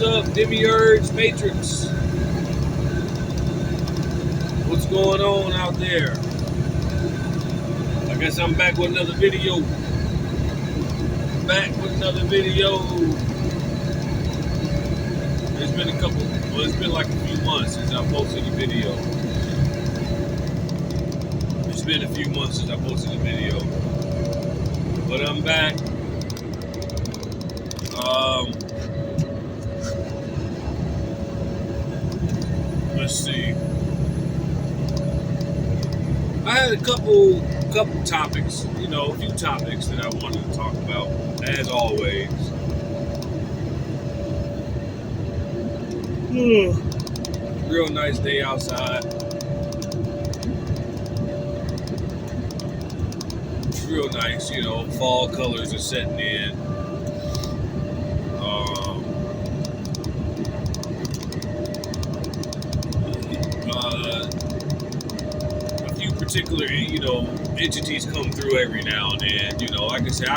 What's up, Demiurge Matrix? What's going on out there? I guess I'm back with another video. It's been it's been like a few months since I posted a video. But I'm back. Let's see. I had a couple topics, a few topics that I wanted to talk about, as always. Real nice day outside. Real nice, fall colors are setting in. A few particular, entities come through every now and then. Like I said,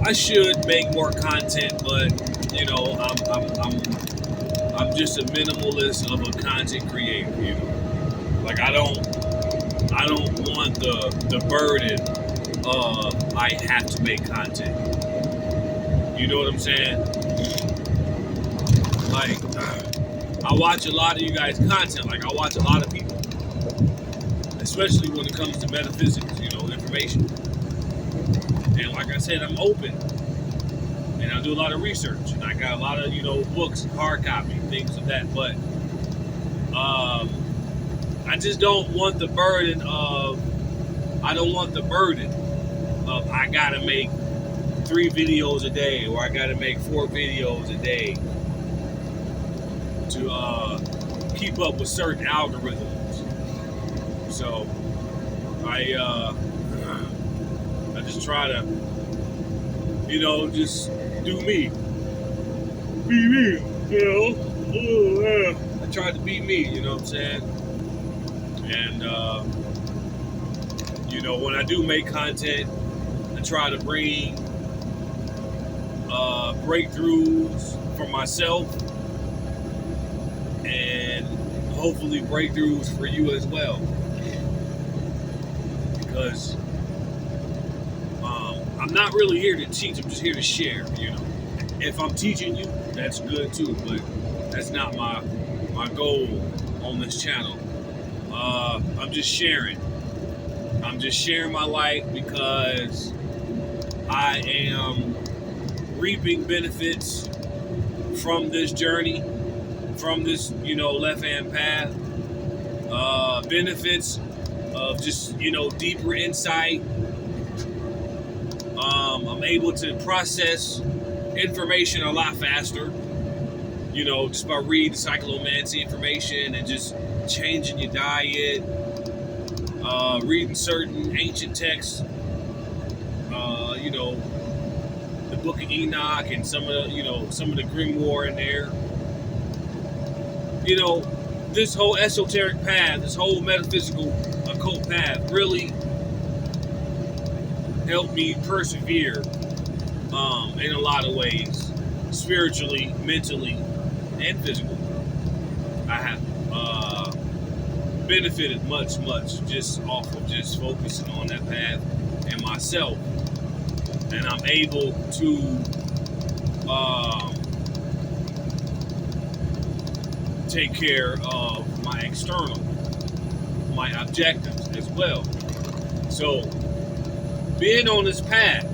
I should make more content, but I'm just a minimalist of a content creator. Like I don't want the burden of I have to make content. You know what I'm saying? Like I watch a lot of you guys' content. Like I watch a lot of people, especially when it comes to metaphysics, information. And like I said, I'm open. And I do a lot of research, and I got a lot of, books, hard copy, things of that. But I just don't want the burden of, I gotta make 3 videos a day, or I gotta make 4 videos a day to keep up with certain algorithms. So I just try to, just do me. Be me, I tried to be me, you know what I'm saying? And, when I do make content, I try to bring breakthroughs for myself and hopefully breakthroughs for you as well. Because I'm not really here to teach, I'm just here to share, If I'm teaching you, that's good too, but that's not my goal on this channel. I'm just sharing. I'm just sharing my life because I am reaping benefits from this journey, from this, left-hand path. Benefits of just, deeper insight. I'm able to process information a lot faster, just by reading Cyclomancy information and just changing your diet, reading certain ancient texts, the Book of Enoch and some of the Grimoire in there. This whole esoteric path, this whole metaphysical occult path really helped me persevere in a lot of ways, spiritually, mentally, and physically. I have benefited much just off of just focusing on that path and myself, and I'm able to take care of my external, my objectives as well. So being on this path,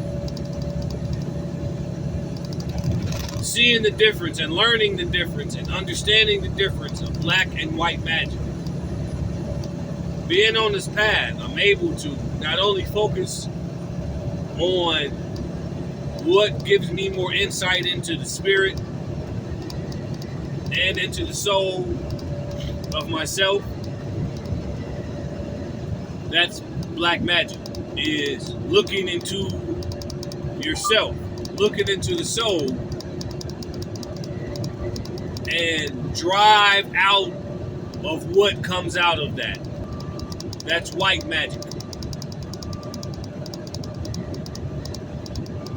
seeing the difference and learning the difference and understanding the difference of black and white magic. Being on this path, I'm able to not only focus on what gives me more insight into the spirit and into the soul of myself. That's black magic, is looking into yourself, looking into the soul, and drive out of what comes out of that. That's white magic.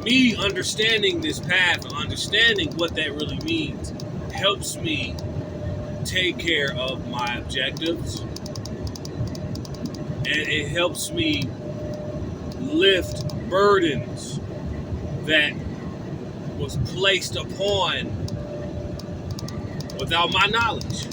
Me understanding this path, understanding what that really means, helps me take care of my objectives, and it helps me lift burdens that was placed upon without my knowledge.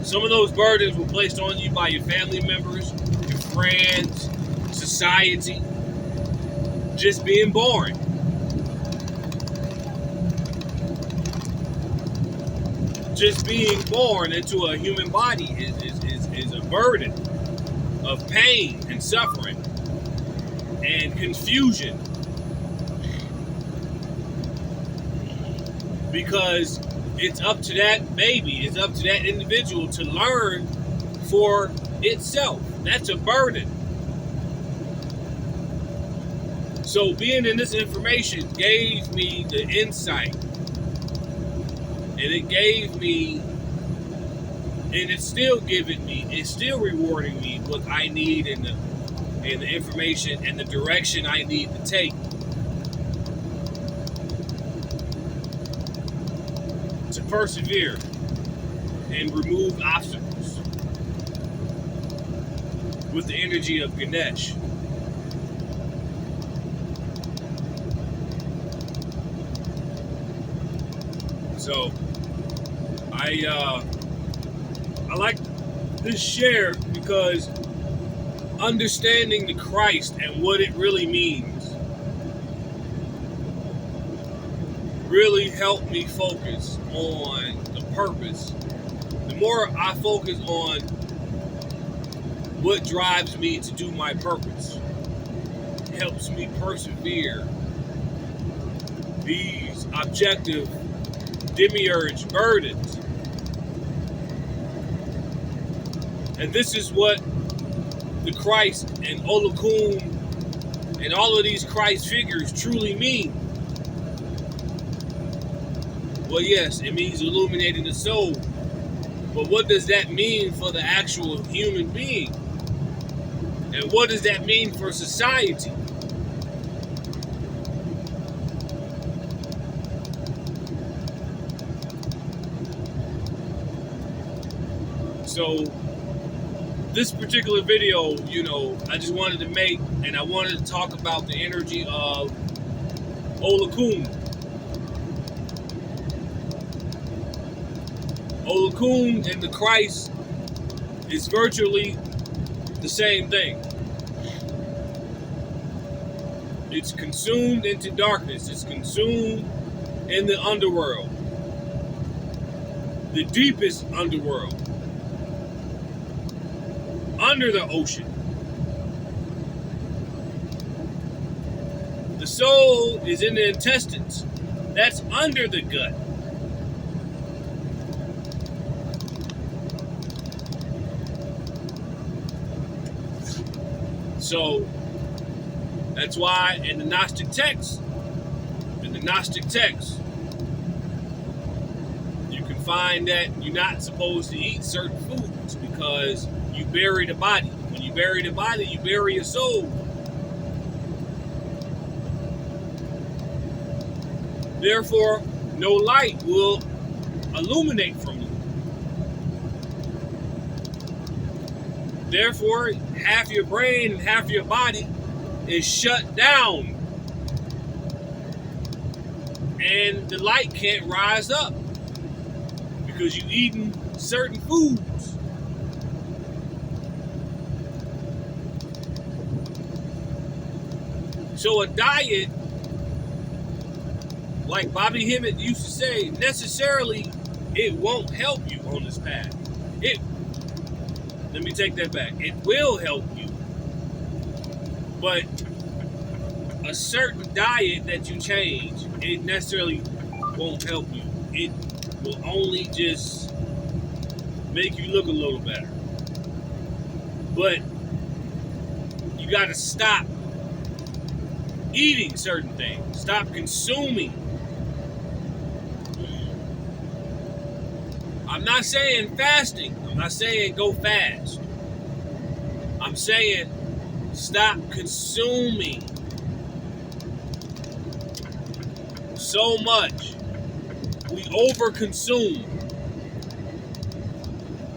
Some of those burdens were placed on you by your family members, your friends, society, just being born. Just being born into a human body is a burden of pain and suffering and confusion, because it's up to that baby, it's up to that individual to learn for itself. That's a burden. So being in this information gave me the insight, and it gave me, and it's still giving me, it's still rewarding me what I need and the information and the direction I need to take to persevere and remove obstacles with the energy of Ganesh. So I like this share because understanding the Christ and what it really means really helped me focus on the purpose. The more I focus on what drives me to do my purpose, it helps me persevere these objective demiurge burdens. And this is what the Christ and Olokun and all of these Christ figures truly mean. Well, yes, it means illuminating the soul. But what does that mean for the actual human being? And what does that mean for society? So this particular video, I just wanted to make, and I wanted to talk about the energy of Olokun. Olokun and the Christ is virtually the same thing. It's consumed into darkness. It's consumed in the underworld. The deepest underworld. Under the ocean. The soul is in the intestines. That's under the gut. So that's why in the Gnostic text, you can find that you're not supposed to eat certain foods because you bury the body. When you bury the body, you bury your soul. Therefore, no light will illuminate from you. Therefore, half your brain and half your body is shut down. And the light can't rise up because you've eaten certain foods. So a diet, like Bobby Hemmett used to say, necessarily it won't help you on this path. Let me take that back. It will help you. But a certain diet that you change, it necessarily won't help you. It will only just make you look a little better. But you got to stop eating certain things. Stop consuming. I'm not saying fasting. I'm not saying go fast. I'm saying stop consuming so much. We overconsume.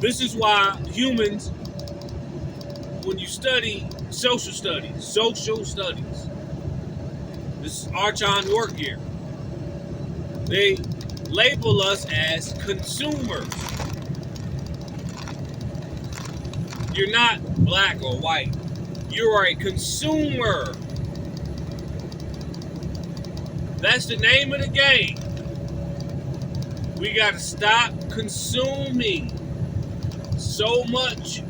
This is why humans, when you study social studies, this is Archon work here. They label us as consumers. You're not black or white. You are a consumer. That's the name of the game. We got to stop consuming so much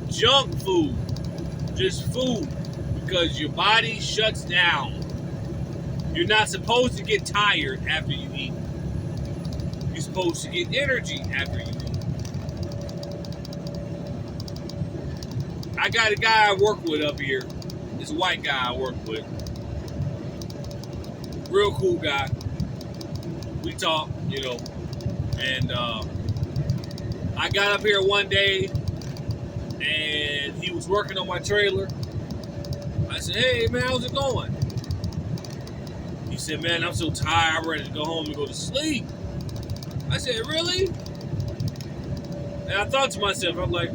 junk food, just food, because your body shuts down. You're not supposed to get tired after you eat. You're supposed to get energy after you eat. I got a guy I work with up here. This white guy I work with. Real cool guy. We talk, you know. And I got up here one day and he was working on my trailer. I said, hey man, how's it going? He said, man, I'm so tired, I'm ready to go home and go to sleep. I said, really? And I thought to myself, I'm like,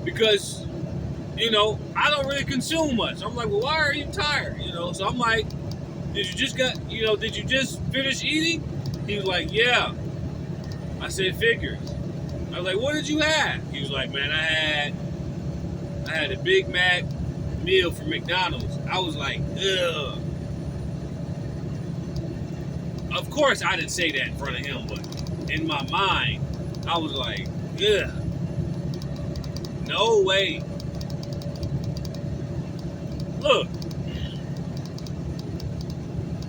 because, you know, I don't really consume much. I'm like, well, why are you tired? You know, so I'm like, did you just finish eating? He was like, yeah. I said, figures. I was like, what did you have? He was like, man, I had a Big Mac meal from McDonald's. I was like, ugh. Of course, I didn't say that in front of him, but in my mind, I was like, ugh. No way. Look.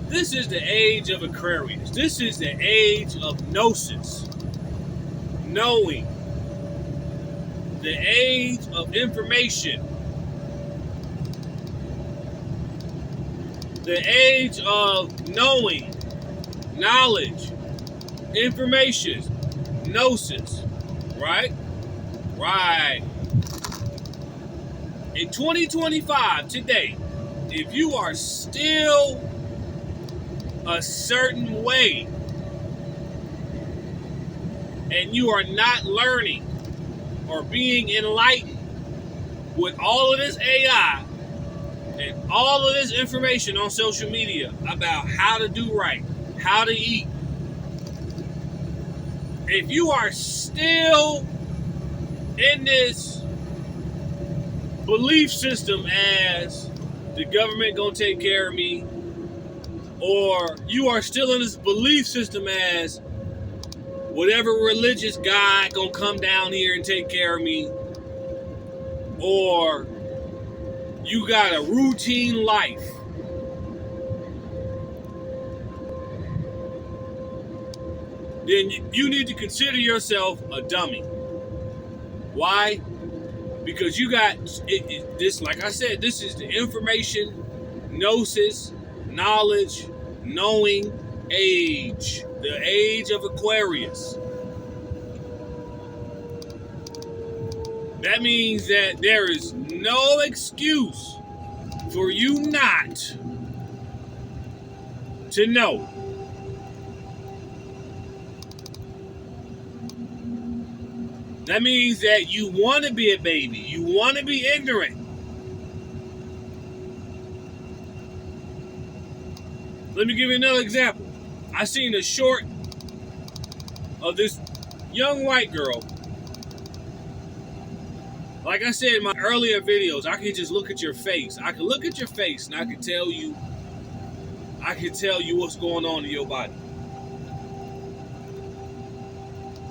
This is the age of Aquarius. This is the age of gnosis. Knowing. The age of information. The age of knowing. Knowledge. Information. Gnosis. Right? Right. In 2025, today, if you are still a certain way and you are not learning or being enlightened with all of this AI and all of this information on social media about how to do right, how to eat, if you are still in this belief system as the government gonna take care of me, or you are still in this belief system as whatever religious God gonna come down here and take care of me, or you got a routine life, then you need to consider yourself a dummy. Why? Because you got this, like I said, this is the information, gnosis, knowledge, knowing age. The age of Aquarius. That means that there is no excuse for you not to know. That means that you want to be a baby. You want to be ignorant. Let me give you another example. I seen a short of this young white girl. Like I said in my earlier videos, I can just look at your face. I can look at your face and I can tell you what's going on in your body.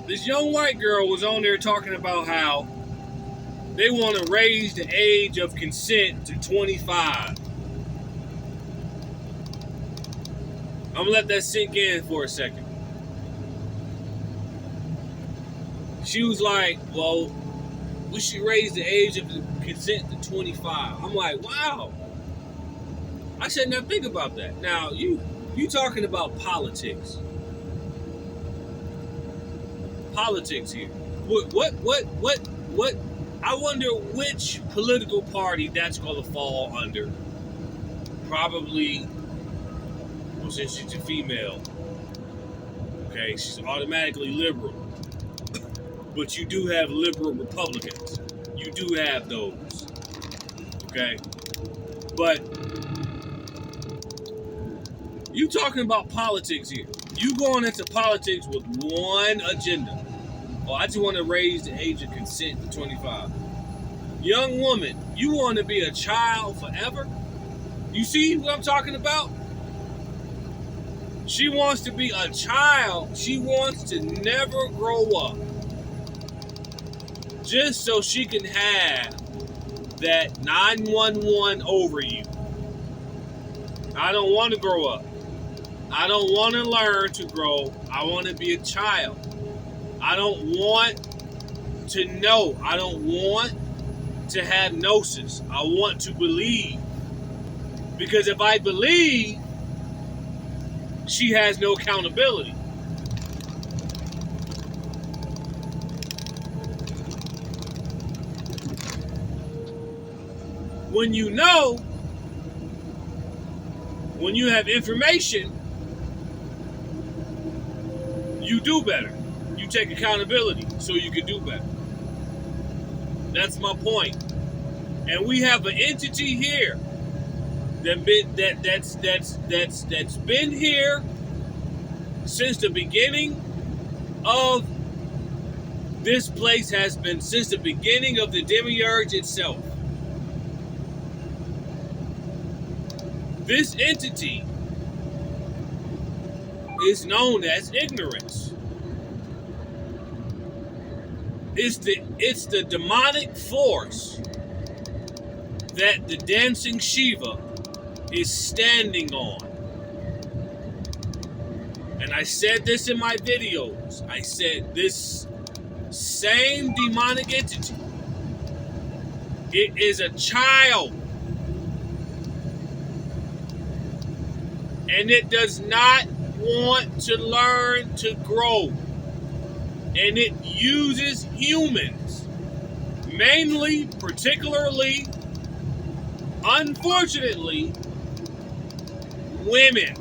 This young white girl was on there talking about how they want to raise the age of consent to 25. I'm going to let that sink in for a second. She was like, well, we should raise the age of consent to 25. I'm like, wow. I said, now think about that. Now, you talking about politics. Politics here. What? I wonder which political party that's going to fall under. Probably Well, since she's a female, okay, she's automatically liberal. But you do have liberal Republicans. You do have those. Okay? But you talking about politics here. You going into politics with one agenda. Oh, I just want to raise the age of consent to 25. Young woman, you want to be a child forever? You see what I'm talking about? She wants to be a child. She wants to never grow up. Just so she can have that 911 over you. I don't want to grow up. I don't want to learn to grow. I want to be a child. I don't want to know. I don't want to have gnosis. I want to believe. Because if I believe, she has no accountability. When you know, when you have information, you do better. You take accountability so you can do better. That's my point. And we have an entity here that's been here since the beginning of this place has been since the beginning of the demiurge itself. This entity is known as ignorance. It's the demonic force that the dancing Shiva is standing on. And I said this in my videos. I said this same demonic entity, it is a child. And it does not want to learn to grow. And it uses humans, mainly, particularly, unfortunately, women.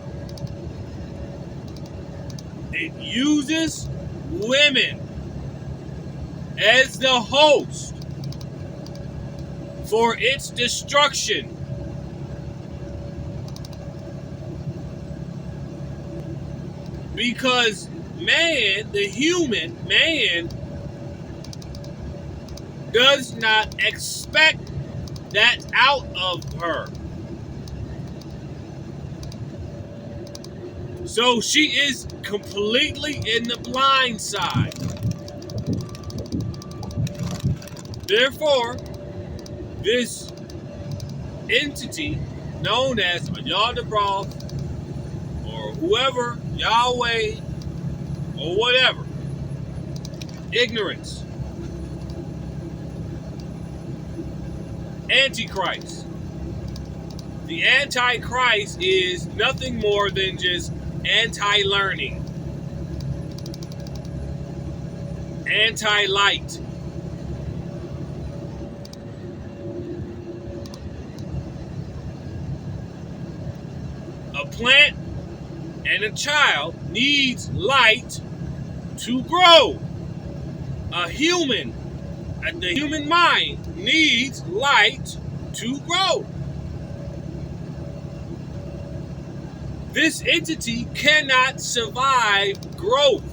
It uses women as the host for its destruction. Because man, the human man, does not expect that out of her. So she is completely in the blind side. Therefore, this entity known as Yaldabaoth or whoever, Yahweh, or whatever, ignorance, Antichrist. The Antichrist is nothing more than just anti-learning, anti-light. A plant and a child needs light to grow. A human, the human mind needs light to grow. This entity cannot survive growth.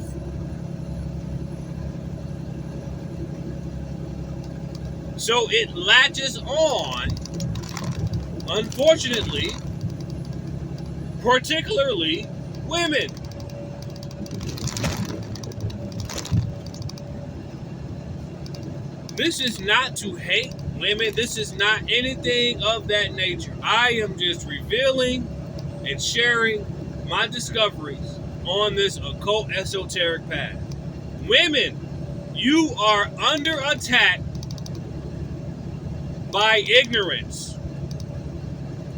So it latches on, unfortunately, particularly women. This is not to hate women. This is not anything of that nature. I am just revealing and sharing my discoveries on this occult esoteric path. Women, you are under attack by ignorance.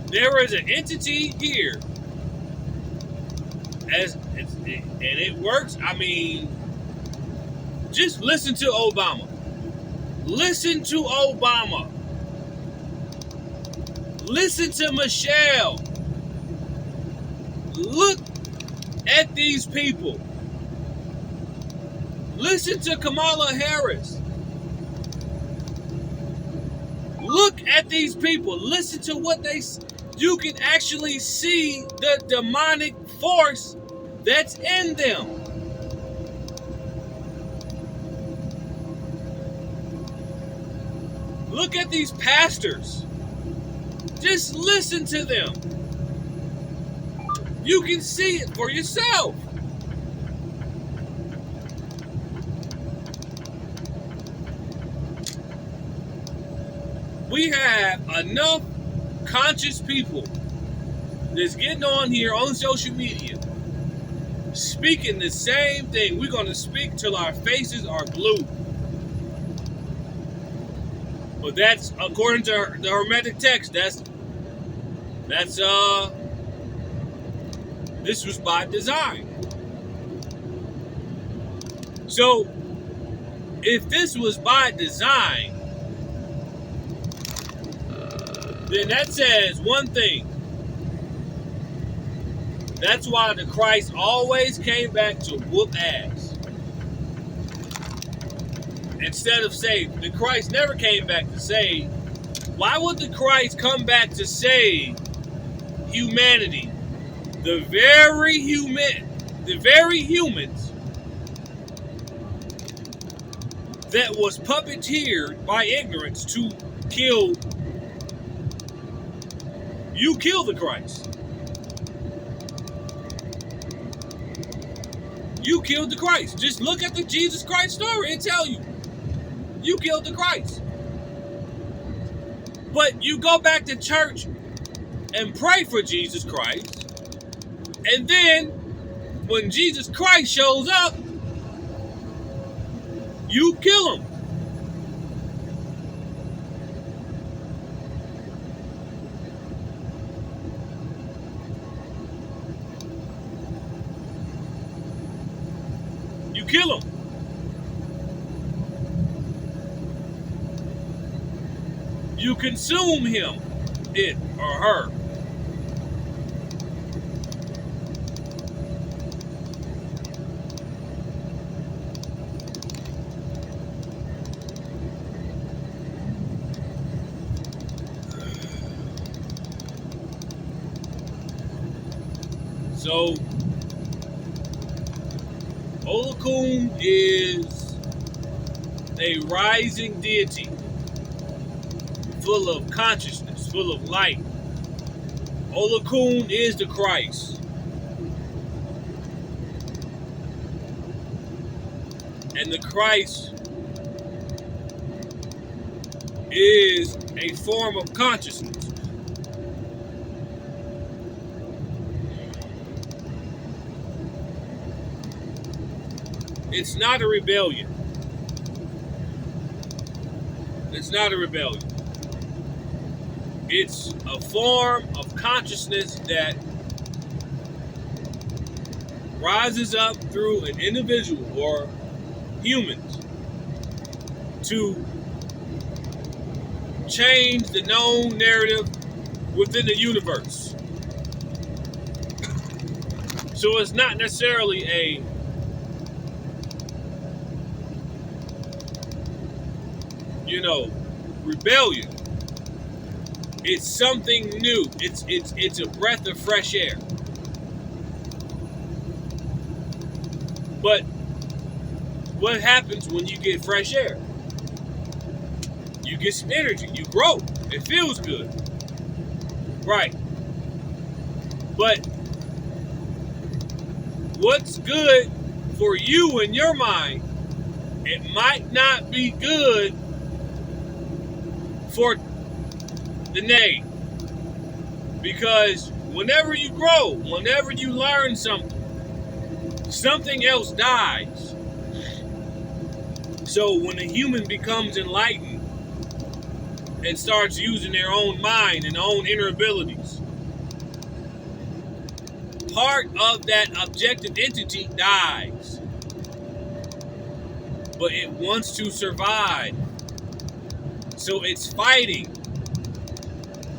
There is an entity here, and it works. I mean, just listen to Obama. Listen to Obama. Listen to Michelle. look at these people. Listen to Kamala Harris. Look at these people. Listen to what they... You can actually see the demonic force that's in them. Look at these pastors. Just listen to them. You can see it for yourself. We have enough conscious people that's getting on here on social media speaking the same thing. We're going to speak till our faces are blue. But that's according to the Hermetic text. This was by design. So if this was by design, then that says one thing. That's why the Christ always came back to whoop ass. Instead of save. The Christ never came back to save. Why would the Christ come back to save humanity? The very humans that was puppeteered by ignorance to kill. You kill the Christ. You killed the Christ. Just look at the Jesus Christ story and tell you. You killed the Christ. But you go back to church and pray for Jesus Christ. And then, when Jesus Christ shows up, you kill him. You kill him. You consume him, it or her. So, Olokun is a rising deity, full of consciousness, full of light. Olokun is the Christ. And the Christ is a form of consciousness. It's not a rebellion. It's not a rebellion. It's a form of consciousness that rises up through an individual or humans to change the known narrative within the universe. So it's not necessarily a rebellion. It's something new. It's a breath of fresh air. But what happens when you get fresh air? You get some energy. You grow. It feels good. Right. But what's good for you in your mind, it might not be good for the name. Because whenever you grow, whenever you learn something else dies. So when a human becomes enlightened and starts using their own mind and own inner abilities, part of that objective entity dies. But it wants to survive. So it's fighting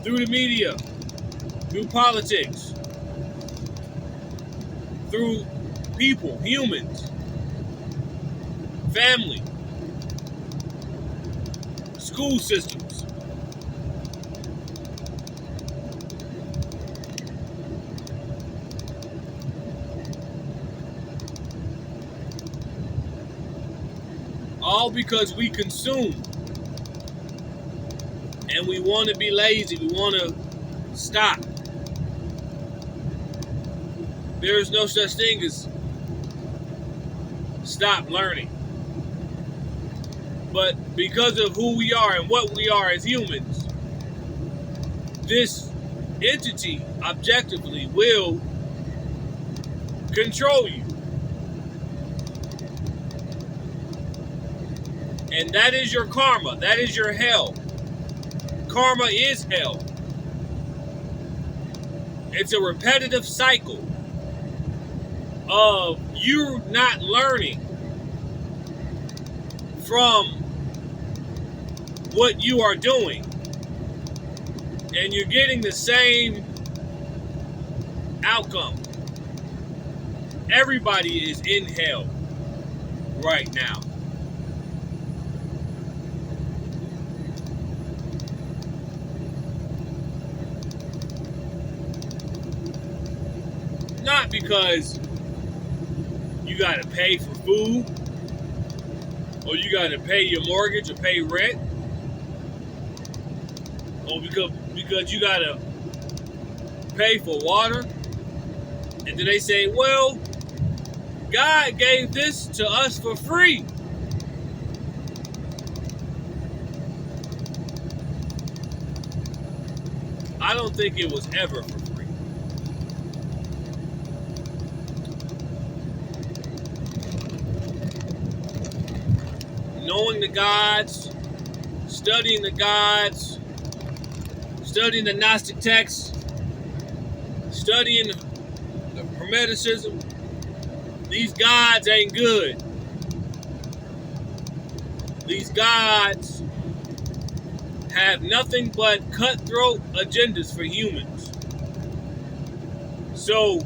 through the media, through politics, through people, humans, family, school systems. All because we consume. And we want to be lazy. We want to stop. There is no such thing as stop learning. But because of who we are and what we are as humans, this entity objectively will control you. And that is your karma. That is your hell. Karma is hell. It's a repetitive cycle of you not learning from what you are doing. And you're getting the same outcome. Everybody is in hell right now. Not because you got to pay for food, or you got to pay your mortgage or pay rent, or because you got to pay for water. And then they say, well, God gave this to us for free. I don't think it was ever for free. Knowing the gods, studying the gods, studying the Gnostic texts, studying the Hermeticism, these gods ain't good. These gods have nothing but cutthroat agendas for humans. So,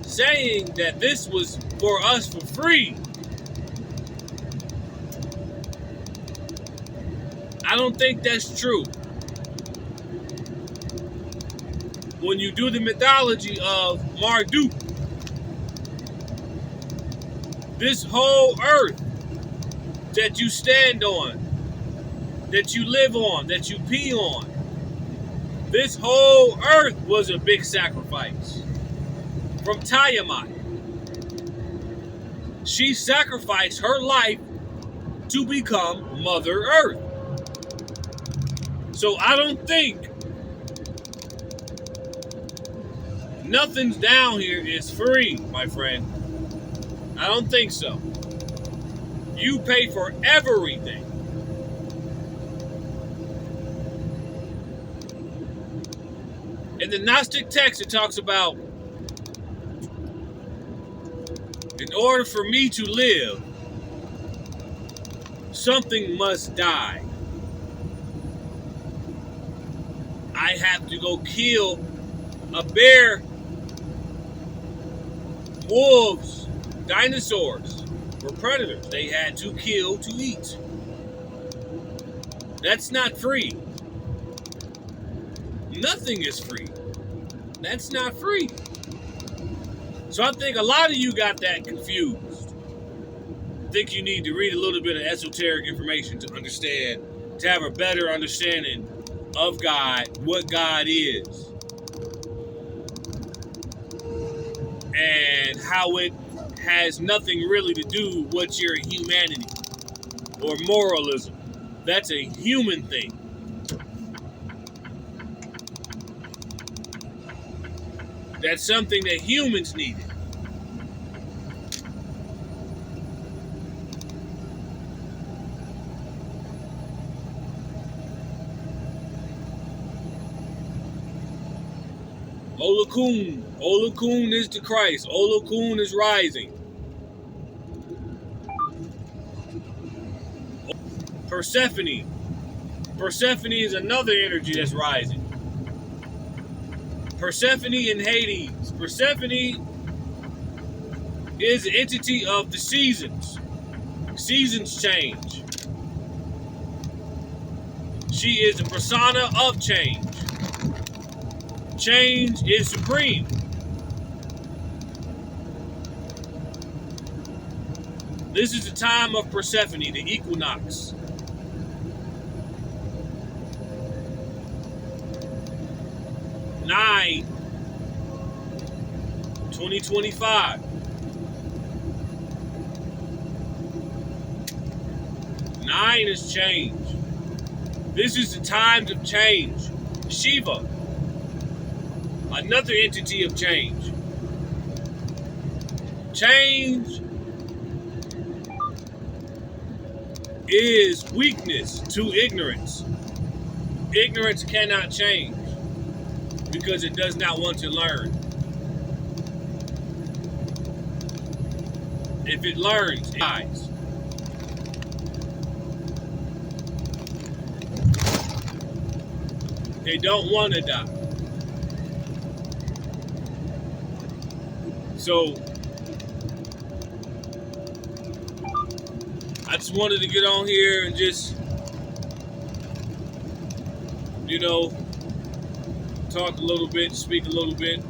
saying that this was for us for free, I don't think that's true. When you do the mythology of Marduk, this whole earth that you stand on, that you live on, that you pee on, this whole earth was a big sacrifice. From Tiamat. She sacrificed her life to become Mother Earth. So I don't think nothing's down here is free, my friend. I don't think so. You pay for everything. In the Gnostic text, it talks about, in order for me to live, something must die. I have to go kill a bear, wolves, dinosaurs were predators. They had to kill to eat. That's not free. Nothing is free. That's not free. So I think a lot of you got that confused. I think you need to read a little bit of esoteric information to understand, to have a better understanding of God, what God is, and how it has nothing really to do with your humanity or moralism. That's a human thing. That's something that humans needed. Olokun. Olokun is the Christ. Olokun is rising. Persephone. Persephone is another energy that's rising. Persephone and Hades. Persephone is the entity of the seasons. Seasons change. She is the persona of change. Change is supreme. This is the time of Persephone, the equinox. Nine, 2025. 9 is change. This is the times of change. Shiva, another entity of change. Change is weakness to ignorance. Ignorance cannot change because it does not want to learn. If it learns, it dies. They don't want to die. So, I just wanted to get on here and just, talk a little bit, speak a little bit.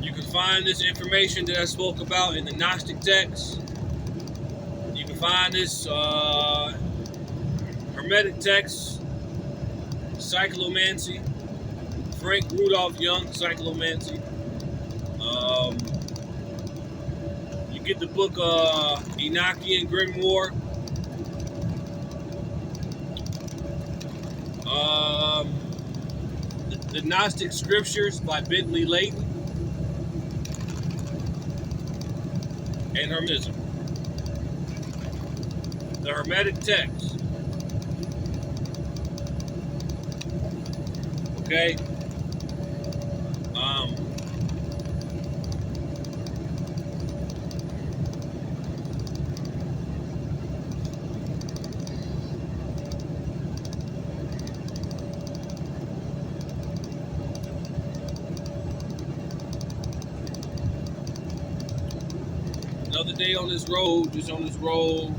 You can find this information that I spoke about in the Gnostic text. You can find this Hermetic text, Cyclomancy, Frank Rudolph Young, Cyclomancy. You get the book Enochian Grimoire. The Gnostic Scriptures by Bentley Layton. And Hermetism. The Hermetic text. Okay? Another day on this road, just on this road,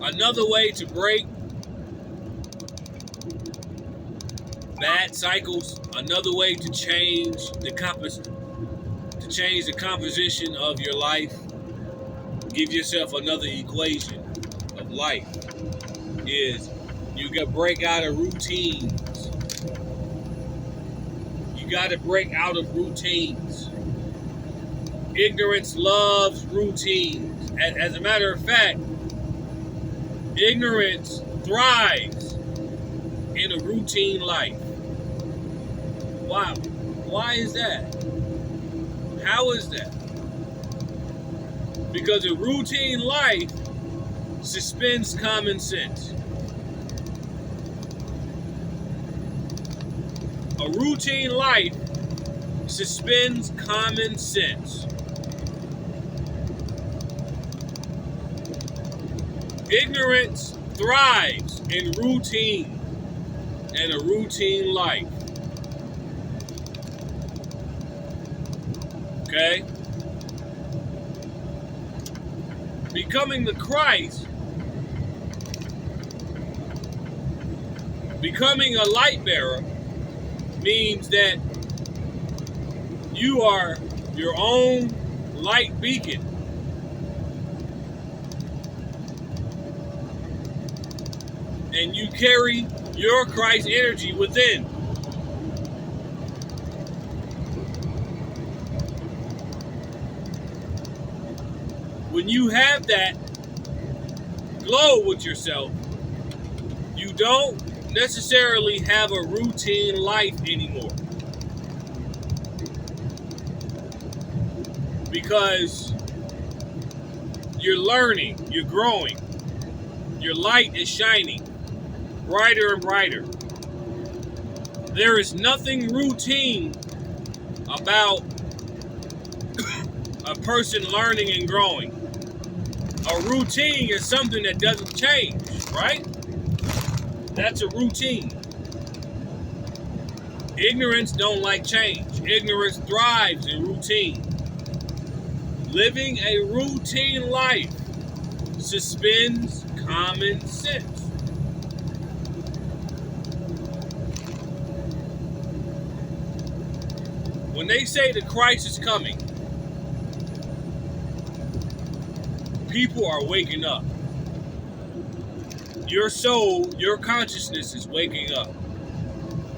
Another way to break bad cycles, another way to change the composition of your life, give yourself another equation of life, is you got to break out of routines. You got to break out of routines. Ignorance loves routines. As a matter of fact, ignorance thrives in a routine life. Wow. Why is that? How is that? Because a routine life suspends common sense. A routine life suspends common sense. Ignorance thrives in routine and a routine life. Okay? Becoming the Christ, becoming a light bearer, means that you are your own light beacon. And you carry your Christ energy within. When you have that glow with yourself, you don't necessarily have a routine life anymore. Because you're learning, you're growing, your light is shining brighter and brighter. There is nothing routine about a person learning and growing. A routine is something that doesn't change, right? That's a routine. Ignorance don't like change. Ignorance thrives in routine. Living a routine life suspends common sense. When they say the Christ is coming, people are waking up. Your soul, your consciousness is waking up.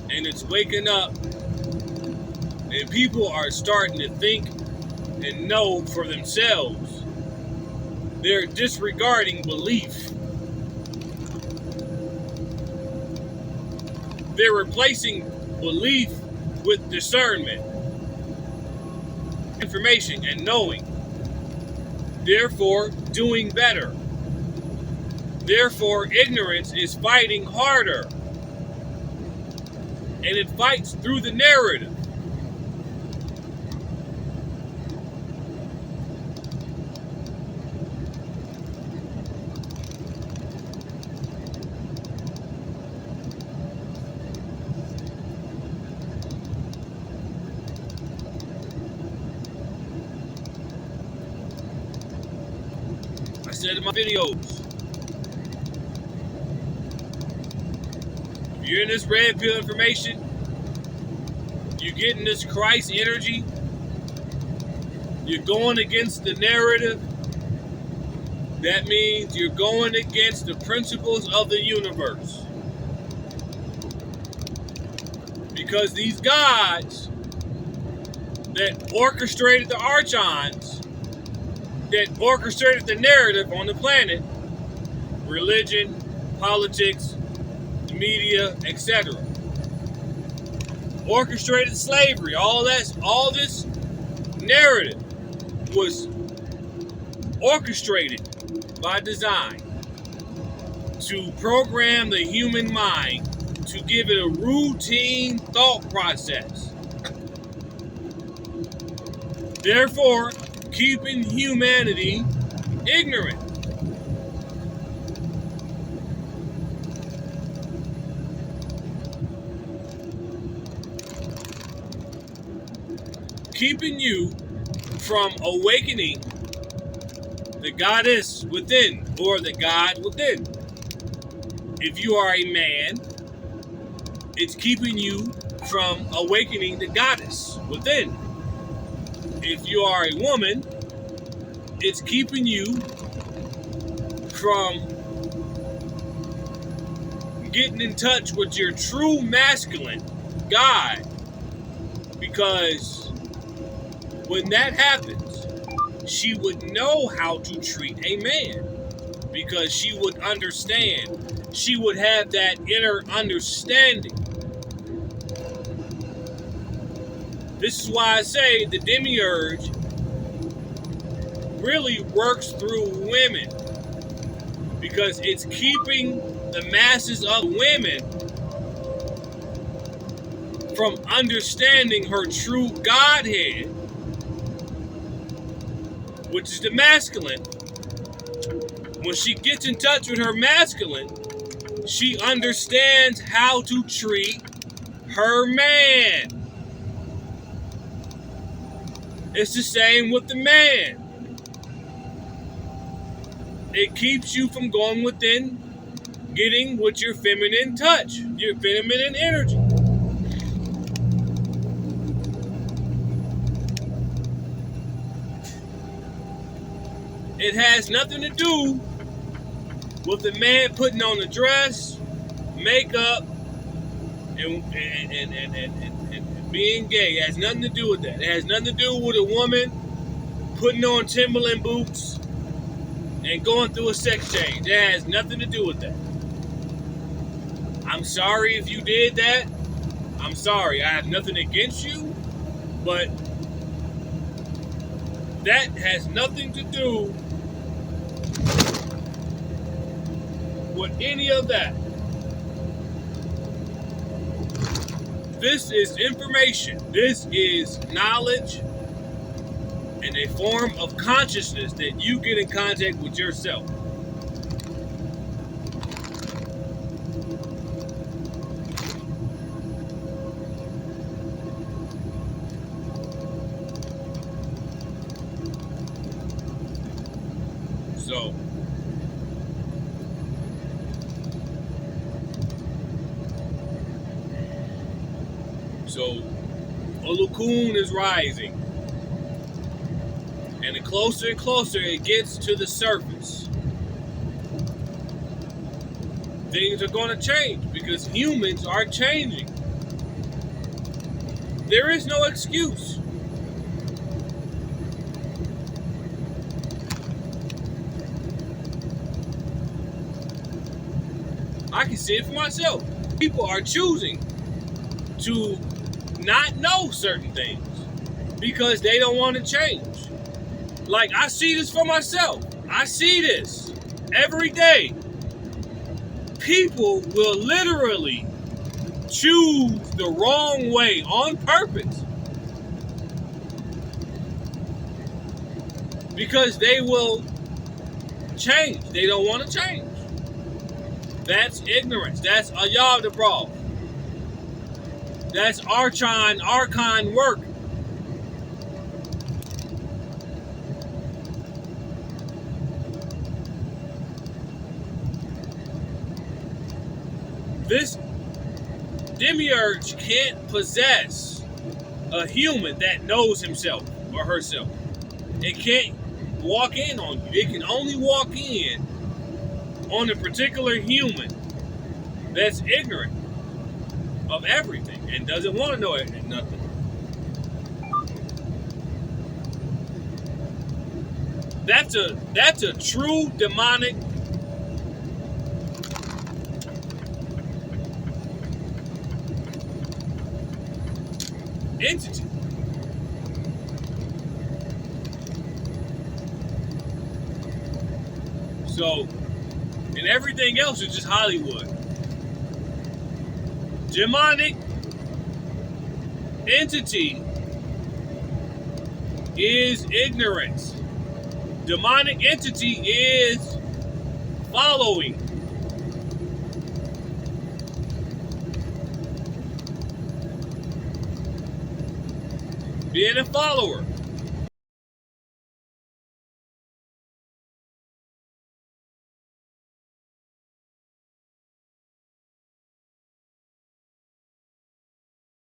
And it's waking up, and people are starting to think and know for themselves. They're disregarding belief. They're replacing belief with discernment, information, and knowing. Therefore, doing better. Therefore, ignorance is fighting harder. And it fights through the narrative. I said in my videos, if you're in this red pill information, you're getting this Christ energy, you're going against the narrative, that means you're going against the principles of the universe. Because these gods that orchestrated the archons, that orchestrated the narrative on the planet, religion, politics, the media, etc., orchestrated slavery, all this narrative was orchestrated by design to program the human mind to give it a routine thought process. Therefore, keeping humanity ignorant. Keeping you from awakening the goddess within or the God within. If you are a man, it's keeping you from awakening the goddess within. If you are a woman, it's keeping you from getting in touch with your true masculine God. Because when that happens, she would know how to treat a man. Because she would understand. She would have that inner understanding. This is why I say the demiurge really works through women. Because it's keeping the masses of women from understanding her true Godhead, which is the masculine. When she gets in touch with her masculine, she understands how to treat her man. It's the same with the man. It keeps you from going within, getting with your feminine touch, your feminine energy. It has nothing to do with the man putting on the dress, makeup, and being gay. It has nothing to do with that. It has nothing to do with a woman putting on Timberland boots and going through a sex change. It has nothing to do with that. I'm sorry if you did that. I'm sorry. I have nothing against you, but that has nothing to do with any of that. This is information. This is knowledge. and a form of consciousness that you get in contact with yourself. So Olokun is rising. And the closer and closer it gets to the surface, things are going to change because humans are changing. There is no excuse. I can see it for myself. People are choosing to not know certain things because they don't want to change. Like, I see this for myself. I see this every day. People will literally choose the wrong way on purpose because they will change. They don't want to change. That's ignorance. That's ayavdabra. That's archon work. This demiurge can't possess a human that knows himself or herself. It can't walk in on you. It can only walk in on a particular human that's ignorant of everything and doesn't want to know nothing. That's a true demonic entity. So, and everything else is just Hollywood. Demonic entity is ignorance. Demonic entity is following. Being a follower.